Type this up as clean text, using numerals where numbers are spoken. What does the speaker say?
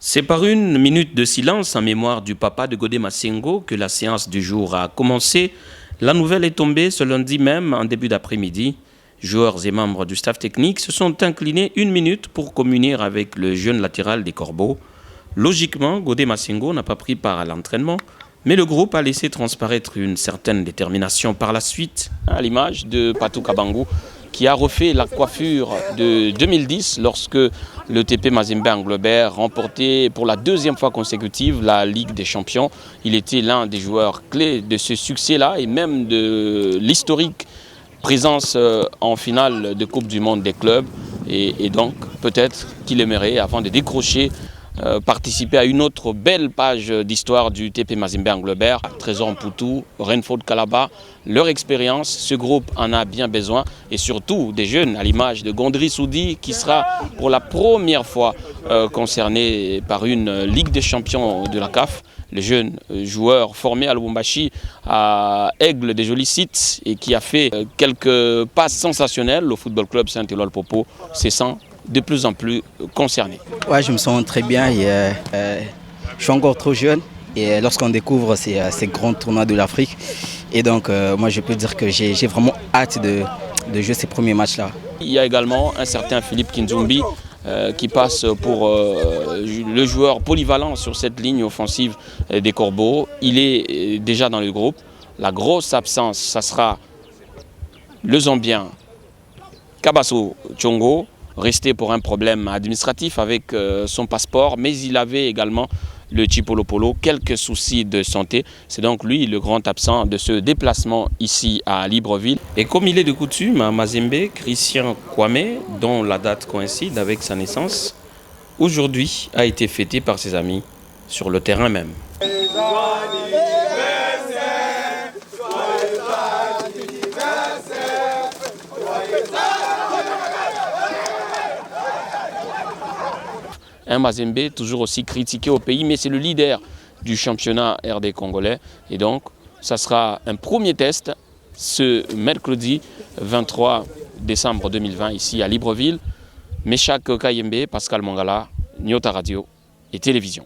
C'est par une minute de silence en mémoire du papa de Godé Massengo que la séance du jour a commencé. La nouvelle est tombée ce lundi même en début d'après-midi. Joueurs et membres du staff technique se sont inclinés une minute pour communier avec le jeune latéral des Corbeaux. Logiquement, Godé Massengo n'a pas pris part à l'entraînement, mais le groupe a laissé transparaître une certaine détermination par la suite, à l'image de Patou Kabangou, qui a refait la coiffure de 2010 lorsque le TP Mazembe Anglebert remportait pour la deuxième fois consécutive la Ligue des Champions. Il était l'un des joueurs clés de ce succès-là et même de l'historique présence en finale de Coupe du Monde des clubs. Et donc peut-être qu'il aimerait, avant de décrocher, participer à une autre belle page d'histoire du TP Mazembe Anglebert. Trésor Mputu, Renford Kalaba, leur expérience, ce groupe en a bien besoin et surtout des jeunes à l'image de Gondry Soudi qui sera pour la première fois concerné par une Ligue des Champions de la CAF. Le jeune joueur formé à Lubumbashi à Aigle des Jolis Sites et qui a fait quelques passes sensationnelles au Football Club Saint-Éloi-le-Popo, se sent de plus en plus concerné. Ouais, je me sens très bien et je suis encore trop jeune et lorsqu'on découvre ces grands tournois de l'Afrique, et donc moi je peux dire que j'ai vraiment hâte de jouer ces premiers matchs-là. Il y a également un certain Philippe Kinzumbi qui passe pour le joueur polyvalent sur cette ligne offensive des Corbeaux. Il est déjà dans le groupe. La grosse absence, ça sera le Zambien Kabaso Tchongo, resté pour un problème administratif avec son passeport, mais il avait également le Chipolopolo, quelques soucis de santé. C'est donc lui le grand absent de ce déplacement ici à Libreville. Et comme il est de coutume à Mazembe, Christian Kwame, dont la date coïncide avec sa naissance, aujourd'hui a été fêté par ses amis sur le terrain même. Un Mazembe toujours aussi critiqué au pays, mais c'est le leader du championnat RD congolais. Et donc, ça sera un premier test ce mercredi 23 décembre 2020 ici à Libreville. Meshak Kayembe, Pascal Mangala, Nyota Radio et Télévision.